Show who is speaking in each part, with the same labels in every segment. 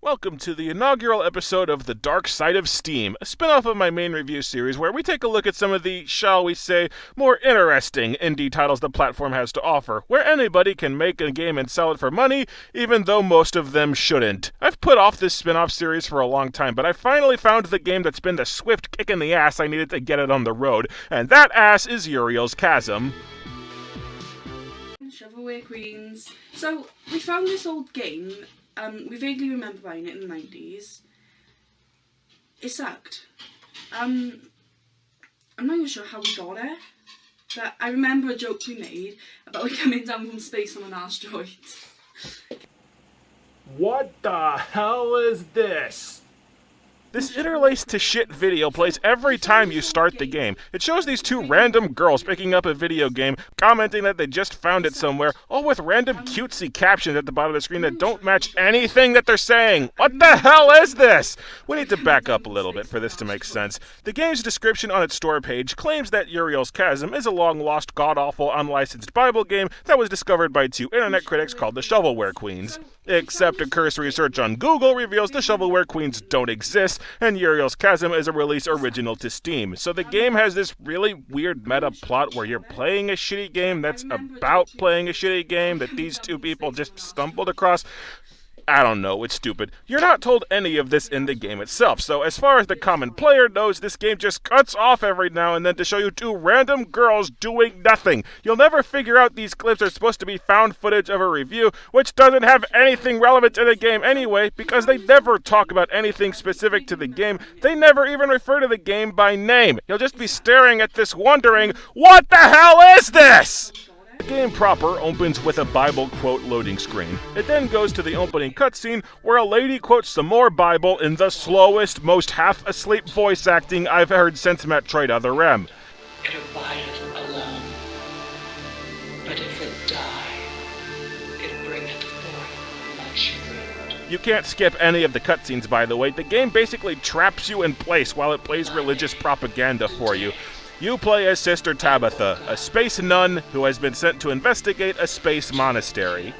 Speaker 1: Welcome to the inaugural episode of The Dark Side of Steam, a spin-off of my main review series where we take a look at some of the, shall we say, more interesting indie titles the platform has to offer, where anybody can make a game and sell it for money, even though most of them shouldn't. I've put off this spin-off series for a long time, but I finally found the game that's been the swift kick in the ass I needed to get it on the road, and that ass is Uriel's Chasm.
Speaker 2: Shovelware Queens. So, we found this old game. We vaguely remember buying it in the 90s. It sucked. I'm not even sure how we got it, but I remember a joke we made about it coming down from space on an asteroid.
Speaker 1: What the hell is this? This interlaced to shit video plays every time you start the game. It shows these two random girls picking up a video game, commenting that they just found it somewhere, all with random cutesy captions at the bottom of the screen that don't match anything that they're saying. What the hell is this? We need to back up a little bit for this to make sense. The game's description on its store page claims that Uriel's Chasm is a long-lost, god-awful, unlicensed Bible game that was discovered by two internet critics called the Shovelware Queens. Except a cursory search on Google reveals the Shovelware Queens don't exist, and Uriel's Chasm is a release original to Steam. So the game has this really weird meta plot where you're playing a shitty game that's about playing a shitty game that these two people just stumbled across. I don't know, it's stupid. You're not told any of this in the game itself, so as far as the common player knows, this game just cuts off every now and then to show you two random girls doing nothing. You'll never figure out these clips are supposed to be found footage of a review, which doesn't have anything relevant to the game anyway, because they never talk about anything specific to the game. They never even refer to the game by name. You'll just be staring at this wondering, what the hell is this? The game proper opens with a Bible quote loading screen. It then goes to the opening cutscene where a lady quotes some more Bible in the slowest, most half-asleep voice acting I've heard since Metroid Other M.
Speaker 3: It abideth alone, but if it die, it bringeth forth much fruit.
Speaker 1: You can't skip any of the cutscenes, by the way. The game basically traps you in place while it plays religious propaganda for you. You play as Sister Tabitha, a space nun who has been sent to investigate a space monastery.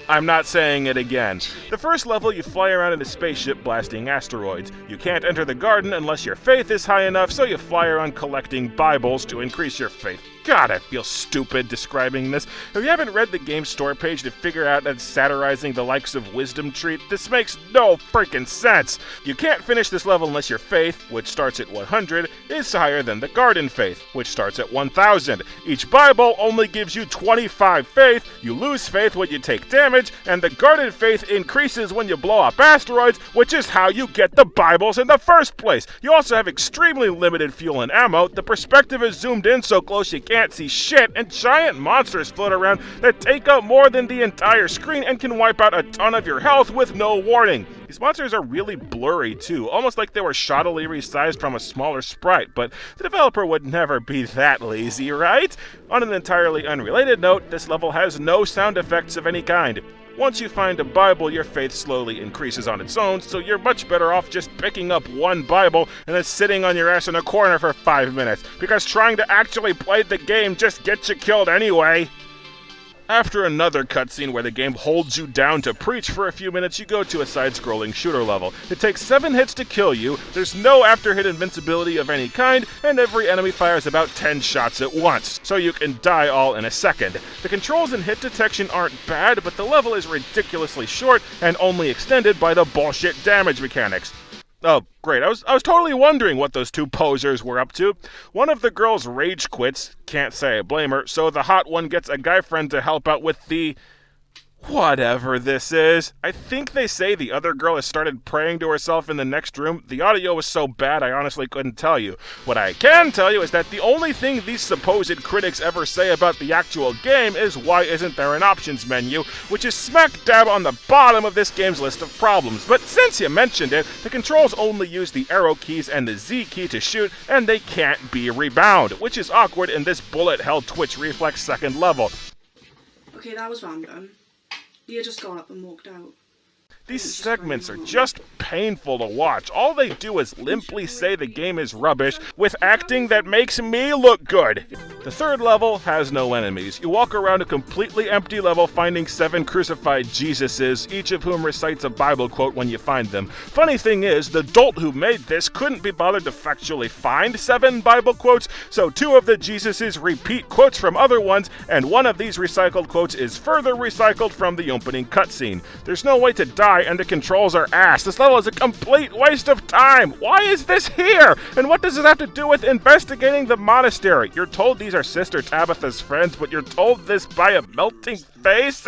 Speaker 1: I'm not saying it again. The first level, you fly around in a spaceship blasting asteroids. You can't enter the garden unless your faith is high enough, so you fly around collecting Bibles to increase your faith. God, I feel stupid describing this. If you haven't read the game's store page to figure out that it's satirizing the likes of Wisdom Treat, this makes no freaking sense. You can't finish this level unless your faith, which starts at 100, is higher than the garden faith, which starts at 1000. Each Bible only gives you 25 faith, you lose faith when you take damage, and the garden faith increases when you blow up asteroids, which is how you get the Bibles in the first place. You also have extremely limited fuel and ammo, the perspective is zoomed in so close you can't see shit, and giant monsters float around that take up more than the entire screen and can wipe out a ton of your health with no warning. These monsters are really blurry too, almost like they were shoddily resized from a smaller sprite, but the developer would never be that lazy, right? On an entirely unrelated note, this level has no sound effects of any kind. Once you find a Bible, your faith slowly increases on its own, so you're much better off just picking up one Bible and then sitting on your ass in a corner for 5 minutes, because trying to actually play the game just gets you killed anyway. After another cutscene where the game holds you down to preach for a few minutes, you go to a side-scrolling shooter level. It takes 7 hits to kill you, there's no after-hit invincibility of any kind, and every enemy fires about 10 shots at once, so you can die all in a second. The controls and hit detection aren't bad, but the level is ridiculously short and only extended by the bullshit damage mechanics. Oh, great. I was totally wondering what those two posers were up to. One of the girls rage quits, can't say I blame her, so the hot one gets a guy friend to help out with the whatever this is. I think they say the other girl has started praying to herself in the next room. The audio was so bad I honestly couldn't tell you. What I can tell you is that the only thing these supposed critics ever say about the actual game is why isn't there an options menu, which is smack dab on the bottom of this game's list of problems. But since you mentioned it, the controls only use the arrow keys and the Z key to shoot, and they can't be rebound, which is awkward in this bullet hell twitch reflex second level.
Speaker 2: Okay, that was random. Leah just got up and walked out.
Speaker 1: These segments are just painful to watch. All they do is limply say the game is rubbish with acting that makes me look good. The third level has no enemies. You walk around a completely empty level finding 7 crucified Jesuses, each of whom recites a Bible quote when you find them. Funny thing is, the dolt who made this couldn't be bothered to factually find 7 Bible quotes, so 2 of the Jesuses repeat quotes from other ones, and one of these recycled quotes is further recycled from the opening cutscene. There's no way to die, and the controls are ass. This level is a complete waste of time. Why is this here? And what does it have to do with investigating the monastery? You're told these are Sister Tabitha's friends, but you're told this by a melting face?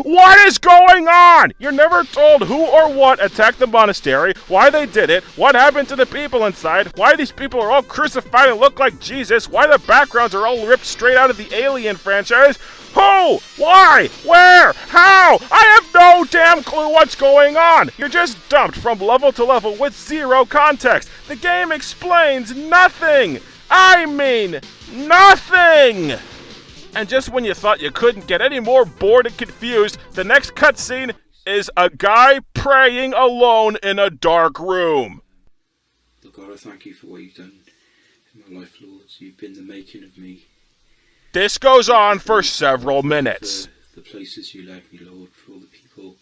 Speaker 1: What is going on? You're never told who or what attacked the monastery, why they did it, what happened to the people inside, why these people are all crucified and look like Jesus, why the backgrounds are all ripped straight out of the Alien franchise. Who? Why? Where? How? I have no damn clue what's going on. You're just dumped from level to level with zero context. The game explains nothing. I mean, nothing. And just when you thought you couldn't get any more bored and confused, the next cutscene is a guy praying alone in a dark room.
Speaker 4: Lord God, I thank you for what you've done in my life, Lord. You've been the making of me.
Speaker 1: This goes on for several minutes.
Speaker 4: For the places you led me, Lord, for all the people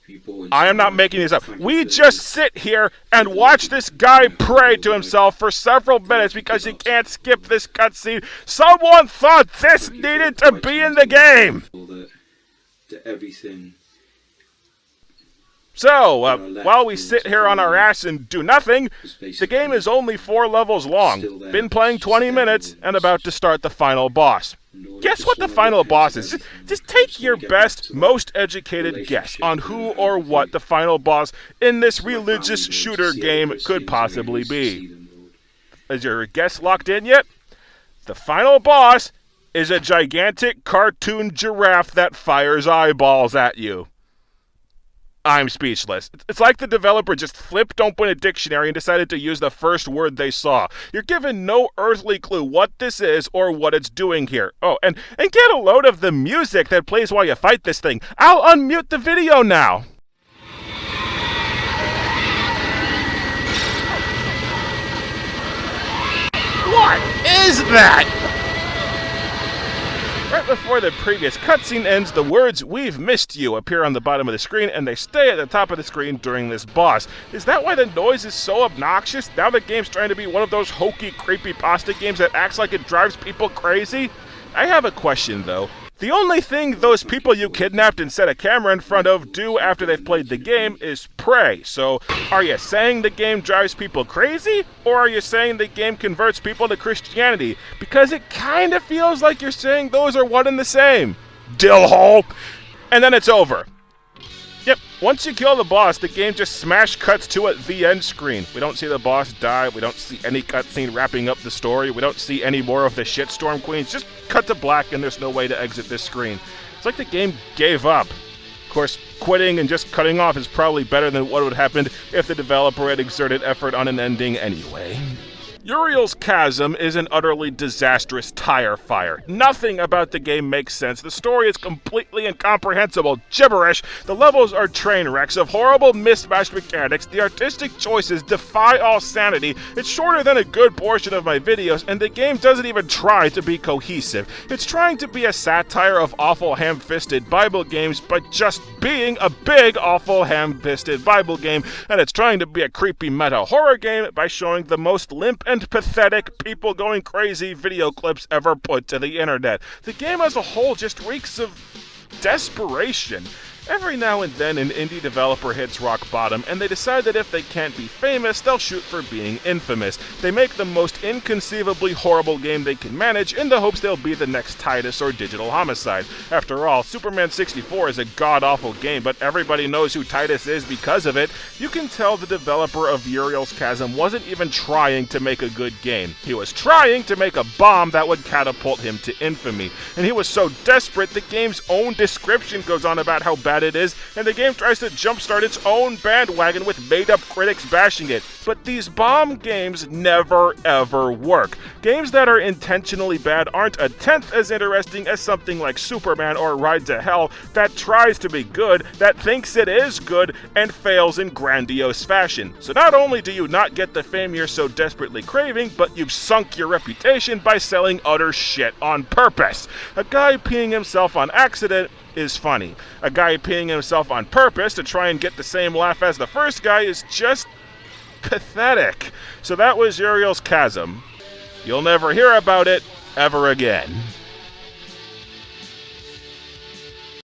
Speaker 4: you brought into
Speaker 1: I am not
Speaker 4: my
Speaker 1: making
Speaker 4: life.
Speaker 1: this up.
Speaker 4: Thank you
Speaker 1: We
Speaker 4: for
Speaker 1: just sit here and watch this guy pray to himself for several minutes because he can't skip this cutscene. Someone thought this needed to be in the game.
Speaker 4: That everything.
Speaker 1: So, while we sit here on our ass and do nothing, the game is only 4 levels long. Been playing 20 minutes and about to start the final boss. Guess what the final boss is? Just take your best, most educated guess on who or what the final boss in this religious shooter game could possibly be. Is your guess locked in yet? The final boss is a gigantic cartoon giraffe that fires eyeballs at you. I'm speechless. It's like the developer just flipped open a dictionary and decided to use the first word they saw. You're given no earthly clue what this is or what it's doing here. Oh, and get a load of the music that plays while you fight this thing. I'll unmute the video now. What is that? Right before the previous cutscene ends, the words, "We've missed you," appear on the bottom of the screen, and they stay at the top of the screen during this boss. Is that why the noise is so obnoxious? Now the game's trying to be one of those hokey, creepypasta games that acts like it drives people crazy? I have a question, though. The only thing those people you kidnapped and set a camera in front of do after they've played the game is pray. So, are you saying the game drives people crazy? Or are you saying the game converts people to Christianity? Because it kind of feels like you're saying those are one and the same. Dillhole! And then it's over. Yep, once you kill the boss, the game just smash cuts to at the end screen. We don't see the boss die, we don't see any cutscene wrapping up the story, we don't see any more of the shitstorm queens, just cut to black and there's no way to exit this screen. It's like the game gave up. Of course, quitting and just cutting off is probably better than what would have happened if the developer had exerted effort on an ending anyway. Uriel's Chasm is an utterly disastrous tire fire. Nothing about the game makes sense. The story is completely incomprehensible gibberish. The levels are train wrecks of horrible mismatched mechanics. The artistic choices defy all sanity. It's shorter than a good portion of my videos, and the game doesn't even try to be cohesive. It's trying to be a satire of awful ham-fisted Bible games, but just being a big, awful ham-fisted Bible game, and it's trying to be a creepy meta horror game by showing the most limp and pathetic people going crazy video clips ever put to the internet. The game as a whole just reeks of desperation. Every now and then an indie developer hits rock bottom, and they decide that if they can't be famous, they'll shoot for being infamous. They make the most inconceivably horrible game they can manage in the hopes they'll be the next Titus or Digital Homicide. After all, Superman 64 is a god-awful game, but everybody knows who Titus is because of it. You can tell the developer of Uriel's Chasm wasn't even trying to make a good game. He was trying to make a bomb that would catapult him to infamy. And he was so desperate, the game's own description goes on about how bad bad it is, and the game tries to jumpstart its own bandwagon with made-up critics bashing it. But these bomb games never ever work. Games that are intentionally bad aren't a tenth as interesting as something like Superman or Ride to Hell that tries to be good, that thinks it is good, and fails in grandiose fashion. So not only do you not get the fame you're so desperately craving, but you've sunk your reputation by selling utter shit on purpose. A guy peeing himself on accident is funny. A guy peeing himself on purpose to try and get the same laugh as the first guy is just pathetic. So that was Uriel's Chasm. You'll never hear about it ever again.